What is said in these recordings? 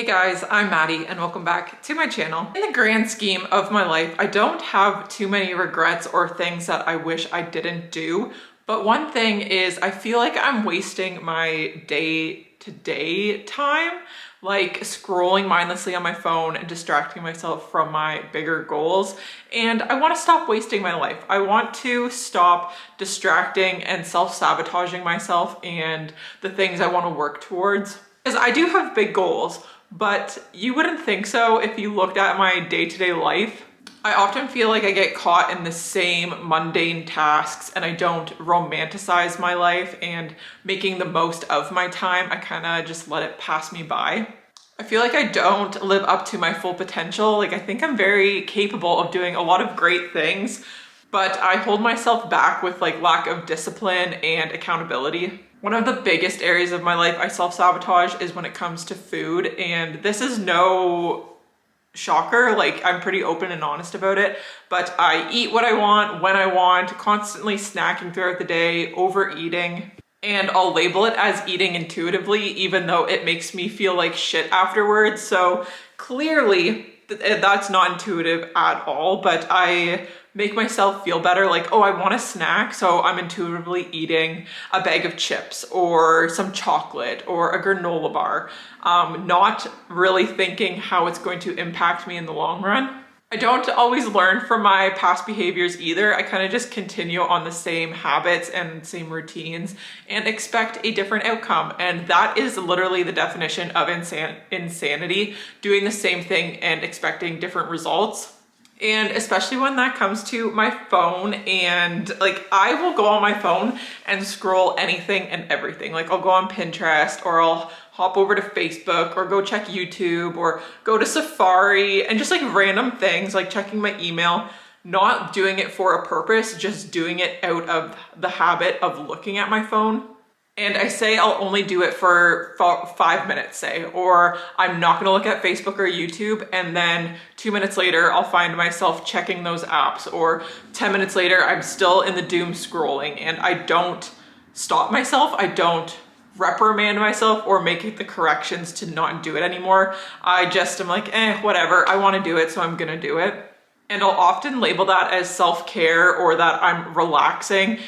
Hey guys, I'm Maddie and welcome back to my channel. In the grand scheme of my life, I don't have too many regrets or things that I wish I didn't do. But one thing is I feel like I'm wasting my day-to-day time, like scrolling mindlessly on my phone and distracting myself from my bigger goals. And I want to stop wasting my life. I want to stop distracting and self-sabotaging myself and the things I want to work towards. Because I do have big goals, but you wouldn't think so if you looked at my day-to-day life. I often feel like I get caught in the same mundane tasks and I don't romanticize my life and making the most of my time. I kind of just let it pass me by. I feel like I don't live up to my full potential. Like I think I'm very capable of doing a lot of great things, but I hold myself back with like lack of discipline and accountability. One of the biggest areas of my life I self-sabotage is when it comes to food, and this is no shocker, like I'm pretty open and honest about it, but I eat what I want, when I want, constantly snacking throughout the day, overeating, and I'll label it as eating intuitively, even though it makes me feel like shit afterwards. So clearly that's not intuitive at all, but I make myself feel better, like, oh, I want a snack, so I'm intuitively eating a bag of chips or some chocolate or a granola bar, not really thinking how it's going to impact me in the long run. I don't always learn from my past behaviors either. I kind of just continue on the same habits and same routines and expect a different outcome. And that is literally the definition of insanity, doing the same thing and expecting different results. And especially when that comes to my phone, and like I will go on my phone and scroll anything and everything. Like I'll go on Pinterest or I'll hop over to Facebook or go check YouTube or go to Safari and just like random things like checking my email, not doing it for a purpose, just doing it out of the habit of looking at my phone. And I say I'll only do it for 5 minutes, say, or I'm not gonna look at Facebook or YouTube, and then 2 minutes later, I'll find myself checking those apps, or 10 minutes later, I'm still in the doom scrolling, and I don't stop myself, I don't reprimand myself or make the corrections to not do it anymore. I just am like, whatever, I wanna do it, so I'm gonna do it. And I'll often label that as self-care or that I'm relaxing,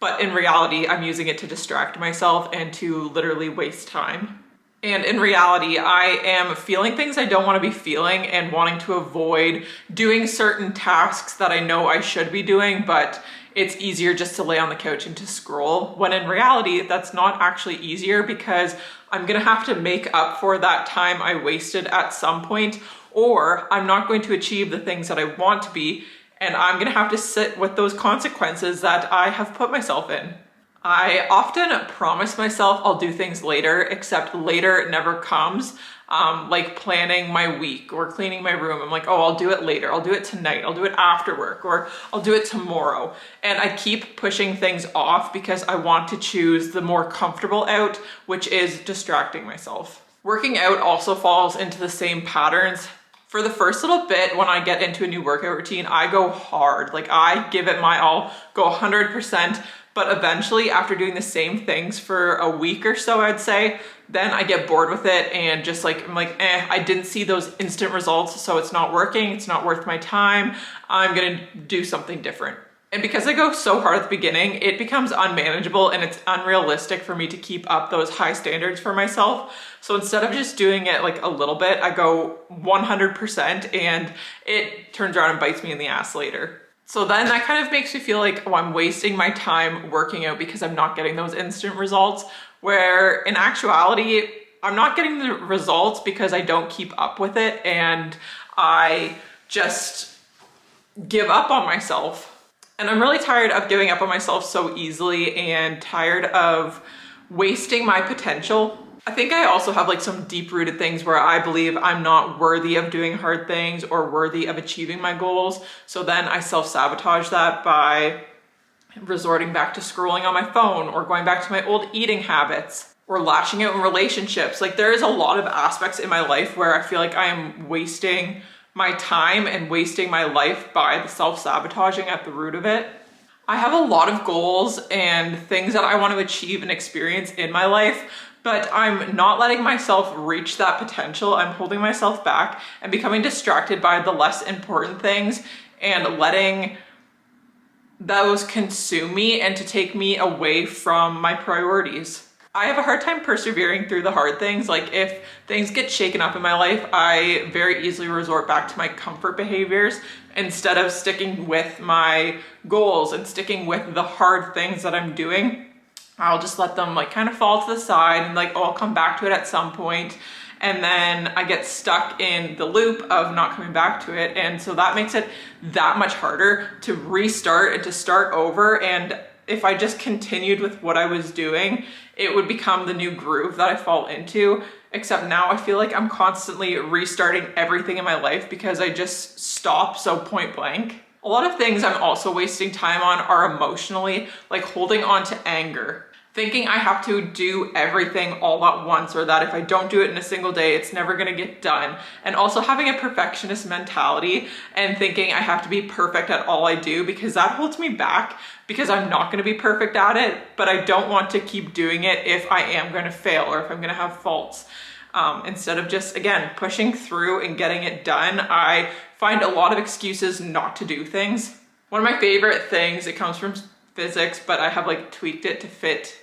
but in reality, I'm using it to distract myself and to literally waste time. And in reality, I am feeling things I don't want to be feeling and wanting to avoid doing certain tasks that I know I should be doing, but it's easier just to lay on the couch and to scroll, when in reality, that's not actually easier because I'm gonna have to make up for that time I wasted at some point, or I'm not going to achieve the things that I want to be, and I'm gonna have to sit with those consequences that I have put myself in. I often promise myself I'll do things later, except later never comes. Like planning my week or cleaning my room. I'm like, oh, I'll do it later. I'll do it tonight. I'll do it after work, or I'll do it tomorrow. And I keep pushing things off because I want to choose the more comfortable out, which is distracting myself. Working out also falls into the same patterns. For the first little bit, when I get into a new workout routine, I go hard. Like I give it my all, go 100%, but eventually after doing the same things for a week or so, I'd say, then I get bored with it and just like, I'm like, I didn't see those instant results, so it's not working, it's not worth my time, I'm gonna do something different. And because I go so hard at the beginning, it becomes unmanageable and it's unrealistic for me to keep up those high standards for myself. So instead of just doing it like a little bit, I go 100% and it turns around and bites me in the ass later. So then that kind of makes me feel like, oh, I'm wasting my time working out because I'm not getting those instant results, where in actuality, I'm not getting the results because I don't keep up with it and I just give up on myself. And I'm really tired of giving up on myself so easily and tired of wasting my potential. I think I also have like some deep-rooted things where I believe I'm not worthy of doing hard things or worthy of achieving my goals. So then I self-sabotage that by resorting back to scrolling on my phone or going back to my old eating habits or lashing out in relationships. Like there is a lot of aspects in my life where I feel like I am wasting my time and wasting my life by the self-sabotaging at the root of it. I have a lot of goals and things that I want to achieve and experience in my life, but I'm not letting myself reach that potential. I'm holding myself back and becoming distracted by the less important things and letting those consume me and to take me away from my priorities. I have a hard time persevering through the hard things. Like if things get shaken up in my life, I very easily resort back to my comfort behaviors instead of sticking with my goals and sticking with the hard things that I'm doing. I'll just let them like kind of fall to the side and like, oh, I'll come back to it at some point. And then I get stuck in the loop of not coming back to it. And so that makes it that much harder to restart and to start over. And if I just continued with what I was doing, it would become the new groove that I fall into. Except now I feel like I'm constantly restarting everything in my life because I just stop so point blank. A lot of things I'm also wasting time on are emotionally, like holding on to anger. Thinking I have to do everything all at once, or that if I don't do it in a single day, it's never gonna get done. And also having a perfectionist mentality and thinking I have to be perfect at all I do, because that holds me back because I'm not gonna be perfect at it, but I don't want to keep doing it if I am gonna fail or if I'm gonna have faults. Instead of just, again, pushing through and getting it done, I find a lot of excuses not to do things. One of my favorite things, it comes from physics, but I have like tweaked it to fit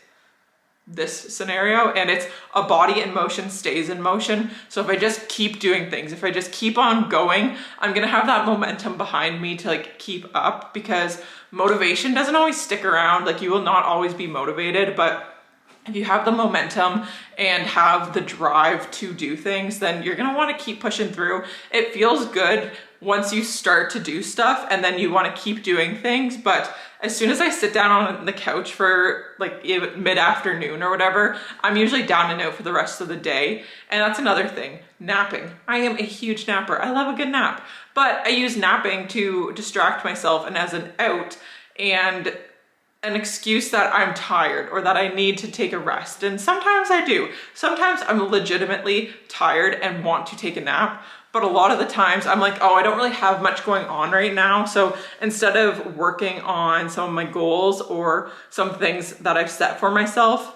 this scenario, and it's a body in motion stays in motion. So if I just keep doing things, if I just keep on going, I'm gonna have that momentum behind me to like keep up, because motivation doesn't always stick around. Like you will not always be motivated, but if you have the momentum and have the drive to do things, then you're gonna wanna keep pushing through. It feels good once you start to do stuff and then you wanna keep doing things. But as soon as I sit down on the couch for like mid-afternoon or whatever, I'm usually down and out for the rest of the day. And that's another thing, napping. I am a huge napper. I love a good nap, but I use napping to distract myself and as an out and an excuse that I'm tired or that I need to take a rest. And sometimes I do. Sometimes I'm legitimately tired and want to take a nap. But a lot of the times I'm like, oh, I don't really have much going on right now. So instead of working on some of my goals or some things that I've set for myself,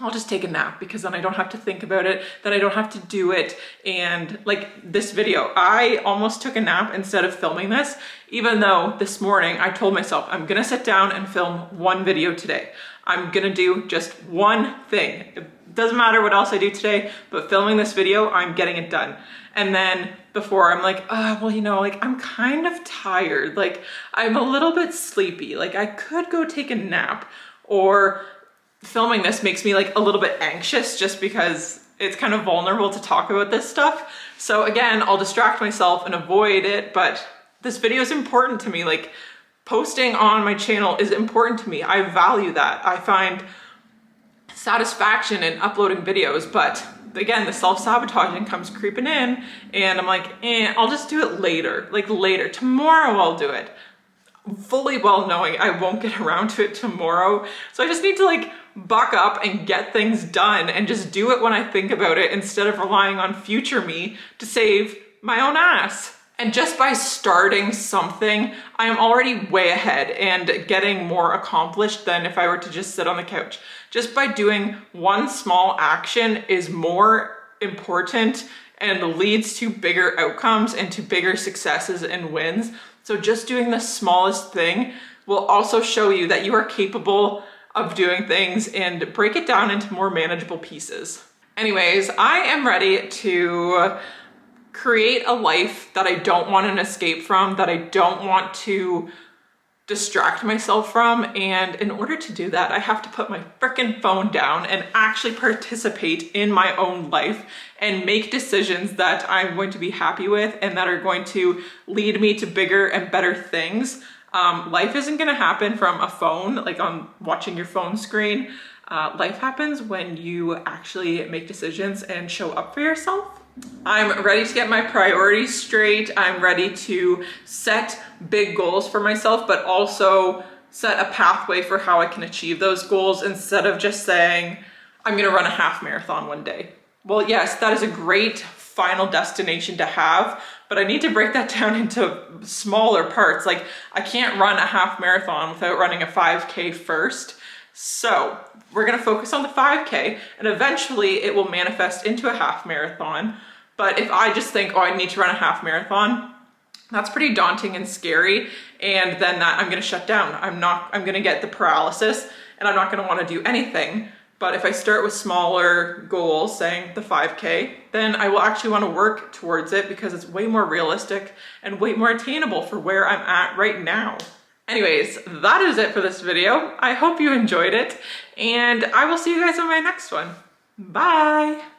I'll just take a nap, because then I don't have to think about it, then I don't have to do it. And like this video, I almost took a nap instead of filming this, even though this morning I told myself I'm gonna sit down and film one video today. I'm gonna do just one thing. It doesn't matter what else I do today, but filming this video, I'm getting it done. And then before I'm like, well, you know, like I'm kind of tired. Like I'm a little bit sleepy. Like I could go take a nap, or filming this makes me like a little bit anxious just because it's kind of vulnerable to talk about this stuff. So again, I'll distract myself and avoid it, but this video is important to me. Like posting on my channel is important to me. I value that. I find satisfaction in uploading videos, but again, the self-sabotaging comes creeping in and I'm like, I'll just do it later. Like later, tomorrow I'll do it. Fully well knowing I won't get around to it tomorrow. So I just need to like buck up and get things done and just do it when I think about it, instead of relying on future me to save my own ass. And just by starting something, I am already way ahead and getting more accomplished than if I were to just sit on the couch. Just by doing one small action is more important and leads to bigger outcomes and to bigger successes and wins. So just doing the smallest thing will also show you that you are capable of doing things and break it down into more manageable pieces. Anyways, I am ready to create a life that I don't want an escape from, that I don't want to distract myself from. And in order to do that, I have to put my frickin' phone down and actually participate in my own life and make decisions that I'm going to be happy with and that are going to lead me to bigger and better things. Life isn't gonna happen from a phone, like on watching your phone screen. Life happens when you actually make decisions and show up for yourself. I'm ready to get my priorities straight. I'm ready to set big goals for myself, but also set a pathway for how I can achieve those goals, instead of just saying, I'm gonna run a half marathon one day. Well, yes, that is a great final destination to have, but I need to break that down into smaller parts. Like I can't run a half marathon without running a 5K first. So we're gonna focus on the 5K, and eventually it will manifest into a half marathon. But if I just think, oh, I need to run a half marathon, that's pretty daunting and scary. And then I'm gonna shut down. I'm gonna get the paralysis, and I'm not gonna wanna do anything. But if I start with smaller goals, saying the 5K, then I will actually wanna work towards it because it's way more realistic and way more attainable for where I'm at right now. Anyways, that is it for this video. I hope you enjoyed it, and I will see you guys in my next one. Bye!